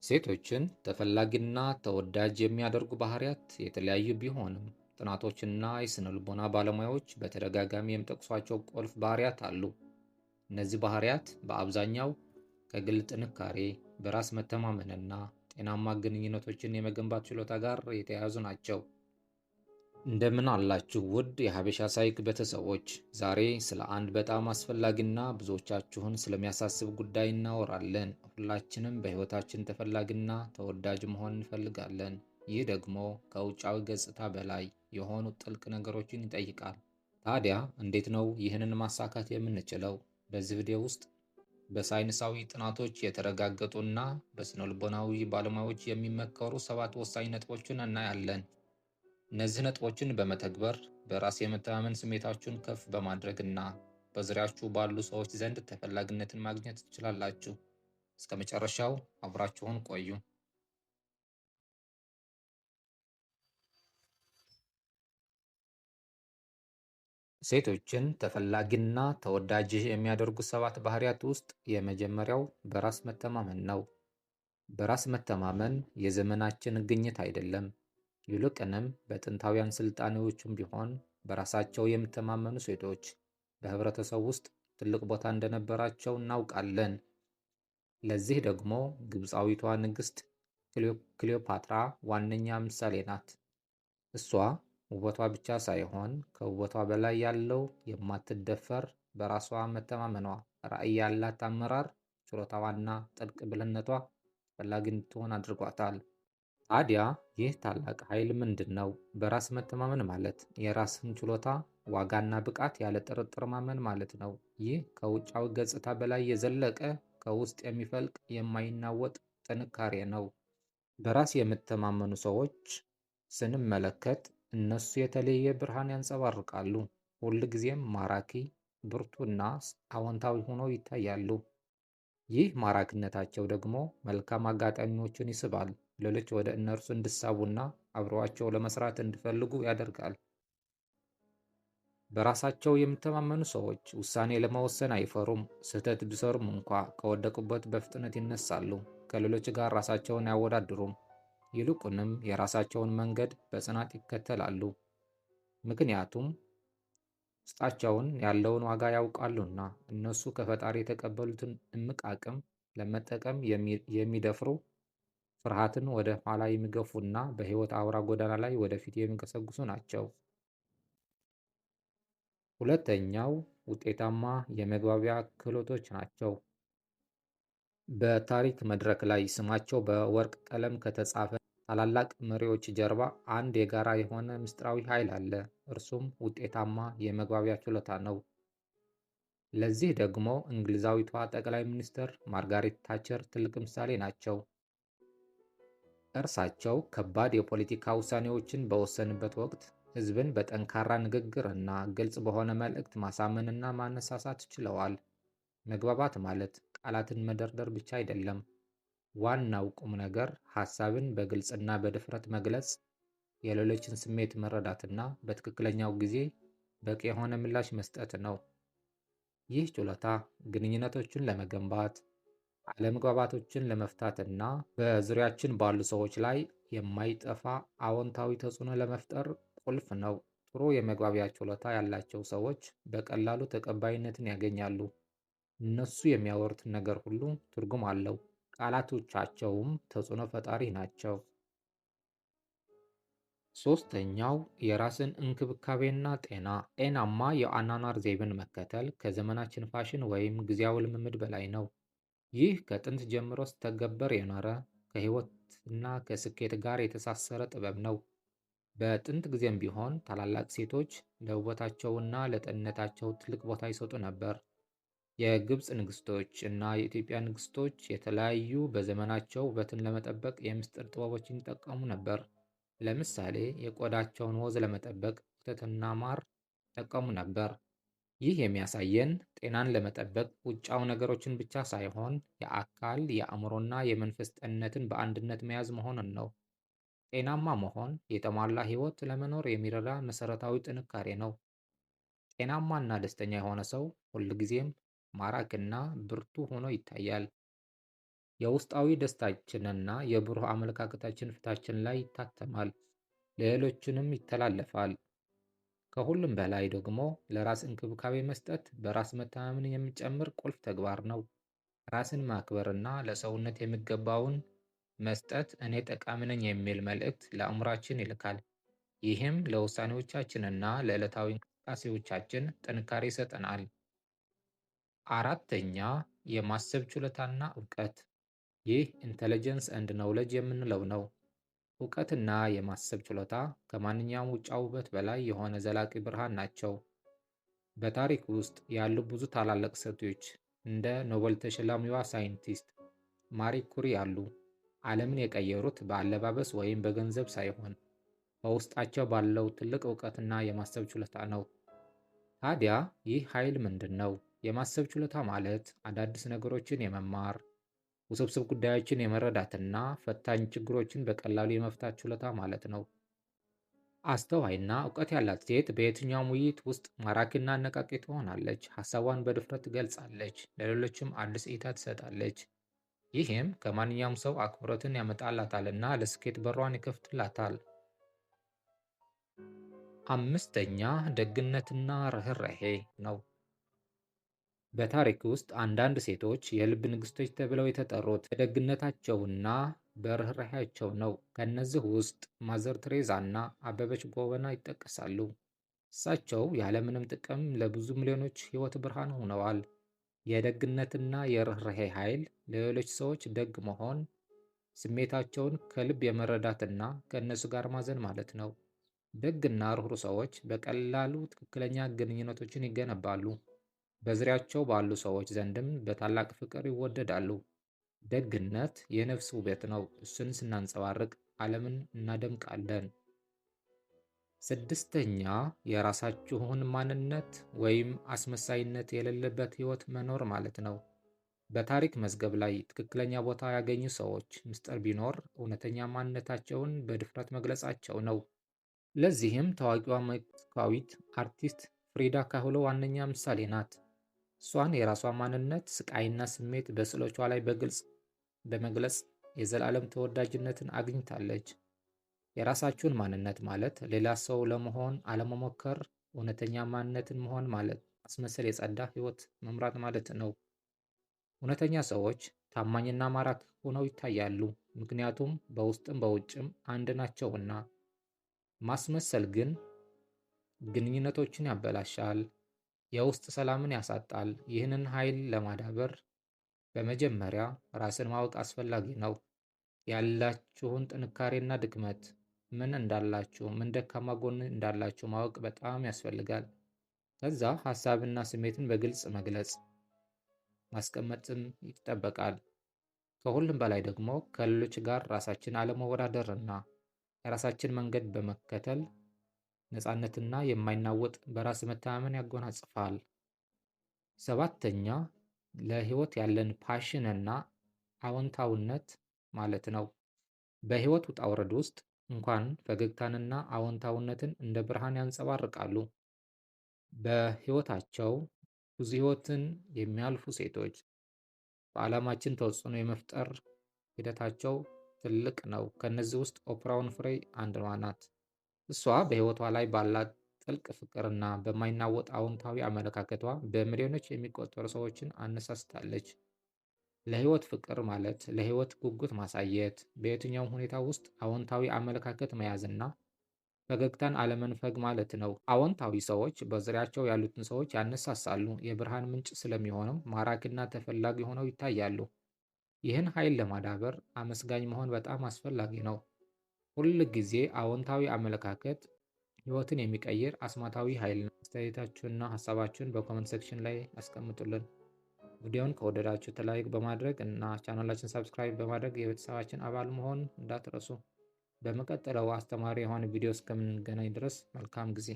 ሴቶችን ተፈላጊና ተወዳጅ የሚያደርጉ ባህሪያት የተለያዩ ቢሆንም ጥናቶችና የስነ-ልቦና ባለሙያዎች በተደጋጋሚ የሚጠቅሷቸው ቁልፍ ባህሪያት አሉ። እነዚህ ባህሪያት በአብዛኛው ከግል ጥንካሬ፣ በራስ መተማመንና ጤናማ ግንኙነቶችን የመገንባት ችሎታ ጋር የተያያዙ ናቸው። እንደምን አላችሁ ውድ የሀበሻ ሳይክ ቤተሰቦች፣ ዛሬ ስለ አንድ በጣም አስፈላጊና ብዙዎቻችሁን ስለሚያሳስብ ጉዳይ እናወራለን። ሁላችንም በሕይወታችን ተፈላጊና ተወዳጅ መሆን እንፈልጋለን። ይህ ደግሞ ከውጫዊ ገጽታ በላይ የሆኑ ጥልቅ ነገሮችን ይጠይቃል። ታዲያ እንዴት ነው ይህንን ማሳካት የምንችለው? በዚህ ቪዲዮ ውስጥ በሳይንሳዊ ጥናቶች የተረጋገጡና በስነ-ልቦናዊ ባለሙያዎች የሚመከሩ 7 ወሳኝ ነጥቦችን እናያለን። እነዚህ ነጥቦችን በመተግበር በራስ የመተማመን ስሜታችሁን ከፍ በማድረግ እና በዙሪያችሁ ባሉ ሰዎች ዘንድ ተፈላጊነትን ማግኘት ትችላላችሁ። እስከ መጨረሻው አብራችሁን ቆዩ። ሴቶችን ተፈላጊና ተወዳጅ የሚያደርጉ 7 ባህሪያት ውስጥ የመጀመሪያው በራስ መተማመን ነው። በራስ መተማመን የዘመናችን ግኝት አይደለም። ይልቁንም በጥንታውያን ስልጣኔዎችም ቢሆን በራሳቸው የሚተማመኑ ሴቶች በህብረተሰብ ውስጥ ትልቅ ቦታ እንደነበራቸው እናውቃለን። ለዚህ ደግሞ ግብፃዊቷ ንግሥት ክሊዮፓትራ ዋነኛ ምሳሌ ናት። እሷ ውበቷ ብቻ ሳይሆን ከውበቷ በላይ ያለው የማትደፈር በራሷ መተማመኗ፣ ራዕይ ያላት አመራር ችሎታዋና ጥልቅ ብልህነቷ ተፈላጊ እንድትሆን አድርጓታል። ታዲያ ይህ ታላቅ ኃይል ምንድን ነው? በራስ መተማመን ማለት የራስን ችሎታ፣ ዋጋና ብቃት ያለ ጥርጥር ማመን ማለት ነው። ይህ ከውጫዊ ገጽታ በላይ የዘለቀ ከውስጥ የሚፈልቅ የማይናወጥ ጥንካሬ ነው። በራስ የሚተማመኑ ሰዎች ስንመለከት እነሱ የተለየ ብርሃን ያንጸባርቃሉ። ሁልጊዜም ማራኪ፣ ብርቱና አዎንታዊ ሆነው ይታያሉ። ይህ ማራኪነታቸው ደግሞ መልካም አጋጣሚዎችን ይስባል። ሌሎች ወደ እነርሱ እንዲሳቡና አብረዋቸው ለመስራት እንዲፈልጉ ያደርጋል። በራሳቸው የሚተማመኑ ሰዎች ውሳኔ ለመወሰን አይፈሩም። ስህተት ቢሰሩም እንኳ ከወደቁበት በፍጥነት ይነሳሉ። ከሌሎች ጋር ራሳቸውን አያወዳድሩም። ይልቁንም የራሳቸውን መንገድ በጽናት ይከተላሉ። ምክንያቱም ውስጣቸውን ያለውን ዋጋ ያውቃሉና። እነሱ ከፈጣሪ የተቀበሉትን እምቅ አቅም ለመጠቀም የሚደፍሩ፣ ፍርሃትን ወደ ኋላ የሚገፉና በሕይወት አውራ ጎዳና ላይ ወደፊት የሚገሰግሱ ናቸው። ሁለተኛው ውጤታማ የመግባቢያ ክህሎቶች ናቸው። በታሪክ መድረክ ላይ ስማቸው በወርቅ ቀለም ከተጻፈ ታላላቅ መሪዎች ጀርባ አንድ የጋራ የሆነ ምስጢራዊ ኃይል አለ። እርሱም ውጤታማ የመግባቢያ ችሎታ ነው። ለዚህ ደግሞ እንግሊዛዊቷ ጠቅላይ ሚኒስትር ማርጋሬት ታቸር ትልቅ ምሳሌ ናቸው። እርሳቸው ከባድ የፖለቲካ ውሳኔዎችን በወሰኑበት ወቅት ሕዝብን በጠንካራ ንግግር እና ግልጽ በሆነ መልእክት ማሳመንና ማነሳሳት ችለዋል። መግባባት ማለት ቃላትን መደርደር ብቻ አይደለም። ዋናው ቁም ነገር ሐሳብን በግልጽና በድፍረት መግለጽ፣ የሌሎችን ስሜት መረዳትና በትክክለኛው ጊዜ በቂ የሆነ ምላሽ መስጠት ነው። ይህ ችሎታ ግንኙነቶችን ለመገንባት፣ አለመግባባቶችን ለመፍታት እና በዙሪያችን ባሉ ሰዎች ላይ የማይጠፋ አዎንታዊ ተጽዕኖ ለመፍጠር ቁልፍ ነው። ጥሩ የመግባቢያ ችሎታ ያላቸው ሰዎች በቀላሉ ተቀባይነትን ያገኛሉ። እነሱ የሚያወሩት ነገር ሁሉ ትርጉም አለው፣ ቃላቶቻቸውም ተጽዕኖ ፈጣሪ ናቸው። ሶስተኛው የራስን እንክብካቤና ጤና። ጤናማ የአኗኗር ዘይቤን መከተል ከዘመናችን ፋሽን ወይም ጊዜያዊ ልምምድ በላይ ነው። ይህ ከጥንት ጀምሮ ሲተገበር የኖረ ከሕይወትና ከስኬት ጋር የተሳሰረ ጥበብ ነው። በጥንት ጊዜም ቢሆን ታላላቅ ሴቶች ለውበታቸውና ለጤንነታቸው ትልቅ ቦታ ይሰጡ ነበር። የግብፅ ንግስቶች እና የኢትዮጵያ ንግስቶች የተለያዩ በዘመናቸው ውበትን ለመጠበቅ የምስጢር ጥበቦችን ይጠቀሙ ነበር። ለምሳሌ የቆዳቸውን ወዝ ለመጠበቅ ወተትና ማር ይጠቀሙ ነበር። ይህ የሚያሳየን ጤናን ለመጠበቅ ውጫዊ ነገሮችን ብቻ ሳይሆን የአካል፣ የአእምሮና የመንፈስ ጤንነትን በአንድነት መያዝ መሆኑን ነው። ጤናማ መሆን የተሟላ ሕይወት ለመኖር የሚረዳ መሠረታዊ ጥንካሬ ነው። ጤናማና ደስተኛ የሆነ ሰው ሁልጊዜም ማራኪና ብርቱ ሆኖ ይታያል። የውስጣዊ ደስታችንና የብሩህ አመለካከታችን ፊታችን ላይ ይታተማል፣ ለሌሎችንም ይተላለፋል። ከሁሉም በላይ ደግሞ ለራስ እንክብካቤ መስጠት በራስ መተማመንን የሚጨምር ቁልፍ ተግባር ነው። ራስን ማክበርና ለሰውነት የሚገባውን መስጠት እኔ ጠቃሚ ነኝ የሚል መልእክት ለአእምሯችን ይልካል። ይህም ለውሳኔዎቻችንና ለዕለታዊ እንቅስቃሴዎቻችን ጥንካሬ ይሰጠናል። አራተኛ፣ የማሰብ ችሎታና እውቀት። ይህ ኢንተለጀንስ ኤንድ ኖውሌጅ የምንለው ነው። እውቀትና የማሰብ ችሎታ ከማንኛውም ውጫዊ ውበት በላይ የሆነ ዘላቂ ብርሃን ናቸው። በታሪክ ውስጥ ያሉ ብዙ ታላላቅ ሴቶች እንደ ኖቤል ተሸላሚዋ ሳይንቲስት ማሪ ኩሪ ያሉ ዓለምን የቀየሩት በአለባበስ ወይም በገንዘብ ሳይሆን በውስጣቸው ባለው ትልቅ እውቀትና የማሰብ ችሎታ ነው። ታዲያ ይህ ኃይል ምንድን ነው? የማሰብ ችሎታ ማለት አዳዲስ ነገሮችን የመማር፣ ውስብስብ ጉዳዮችን የመረዳትና ፈታኝ ችግሮችን በቀላሉ የመፍታት ችሎታ ማለት ነው። አስተዋይና እውቀት ያላት ሴት በየትኛውም ውይይት ውስጥ ማራኪና አነቃቂ ትሆናለች። ሀሳቧን በድፍረት ትገልጻለች፣ ለሌሎችም አዲስ እይታ ትሰጣለች። ይህም ከማንኛውም ሰው አክብሮትን ያመጣላታልና ለስኬት በሯን ይከፍትላታል። አምስተኛ፣ ደግነትና ርህራሄ ነው። በታሪክ ውስጥ አንዳንድ ሴቶች የልብ ንግስቶች ተብለው የተጠሩት በደግነታቸውና በርህራሄያቸው ነው። ከእነዚህ ውስጥ ማዘር ቴሬዛ እና አበበች ጎበና ይጠቀሳሉ። እሳቸው ያለምንም ጥቅም ለብዙ ሚሊዮኖች ሕይወት ብርሃን ሆነዋል። የደግነትና የርህራሄ ኃይል ለሌሎች ሰዎች ደግ መሆን ስሜታቸውን ከልብ የመረዳትና ከእነሱ ጋር ማዘን ማለት ነው። ደግና ርኅሩህ ሰዎች በቀላሉ ትክክለኛ ግንኙነቶችን ይገነባሉ፣ በዙሪያቸው ባሉ ሰዎች ዘንድም በታላቅ ፍቅር ይወደዳሉ። ደግነት የነፍስ ውበት ነው። እሱን ስናንጸባርቅ ዓለምን እናደምቃለን። ስድስተኛ፣ የራሳችሁን ማንነት ወይም አስመሳይነት የሌለበት ሕይወት መኖር ማለት ነው። በታሪክ መዝገብ ላይ ትክክለኛ ቦታ ያገኙ ሰዎች ምስጢር ቢኖር እውነተኛ ማንነታቸውን በድፍረት መግለጻቸው ነው። ለዚህም ታዋቂዋ ሜክሲካዊት አርቲስት ፍሪዳ ካህሎ ዋነኛ ምሳሌ ናት። እሷን የራሷ ማንነት፣ ስቃይና ስሜት በስዕሎቿ ላይ በግልጽ በመግለጽ የዘላለም ተወዳጅነትን አግኝታለች። የራሳችሁን ማንነት ማለት ሌላ ሰው ለመሆን አለመሞከር፣ እውነተኛ ማንነትን መሆን ማለት ማስመሰል የጸዳ ሕይወት መምራት ማለት ነው። እውነተኛ ሰዎች ታማኝና ማራኪ ሆነው ይታያሉ፣ ምክንያቱም በውስጥም በውጭም አንድ ናቸውና። ማስመሰል ግን ግንኙነቶችን ያበላሻል፣ የውስጥ ሰላምን ያሳጣል። ይህንን ኃይል ለማዳበር በመጀመሪያ ራስን ማወቅ አስፈላጊ ነው። ያላችሁን ጥንካሬና ድክመት፣ ምን እንዳላችሁ፣ ምን ደካማ ጎን እንዳላችሁ ማወቅ በጣም ያስፈልጋል። ከዛ ሀሳብና ስሜትን በግልጽ መግለጽ ማስቀመጥም ይጠበቃል። ከሁሉም በላይ ደግሞ ከሌሎች ጋር ራሳችን አለመወዳደርና የራሳችን መንገድ በመከተል ነፃነትና የማይናወጥ በራስ መተማመን ያጎናጽፋል። ሰባተኛ፣ ለህይወት ያለን ፓሽን እና አዎንታውነት ማለት ነው። በህይወት ውጣ ውረድ ውስጥ እንኳን ፈገግታንና አዎንታውነትን እንደ ብርሃን ያንጸባርቃሉ። በህይወታቸው ብዙ ህይወትን የሚያልፉ ሴቶች በዓለማችን ተጽዕኖ የመፍጠር ሂደታቸው ትልቅ ነው። ከነዚህ ውስጥ ኦፕራ ዊንፍሬ አንዷ ናት። እሷ በህይወቷ ላይ ባላት ጥልቅ ፍቅርና በማይናወጥ አዎንታዊ አመለካከቷ በሚሊዮኖች የሚቆጠሩ ሰዎችን አነሳስታለች። ለህይወት ፍቅር ማለት ለህይወት ጉጉት ማሳየት፣ በየትኛውም ሁኔታ ውስጥ አዎንታዊ አመለካከት መያዝና ፈገግታን አለመንፈግ ማለት ነው። አዎንታዊ ሰዎች በዙሪያቸው ያሉትን ሰዎች ያነሳሳሉ፣ የብርሃን ምንጭ ስለሚሆኑም ማራኪና ተፈላጊ ሆነው ይታያሉ። ይህን ኃይል ለማዳበር አመስጋኝ መሆን በጣም አስፈላጊ ነው። ሁል ጊዜ አዎንታዊ አመለካከት ህይወትን የሚቀይር አስማታዊ ኃይል ነው። አስተያየታችሁንና ሀሳባችሁን በኮመንት ሴክሽን ላይ ያስቀምጡልን። ቪዲዮውን ከወደዳችሁት ላይክ በማድረግ እና ቻናላችን ሰብስክራይብ በማድረግ የቤተሰባችን አባል መሆን እንዳትረሱ። በሚቀጥለው አስተማሪ የሆነ ቪዲዮ እስከምንገናኝ ድረስ መልካም ጊዜ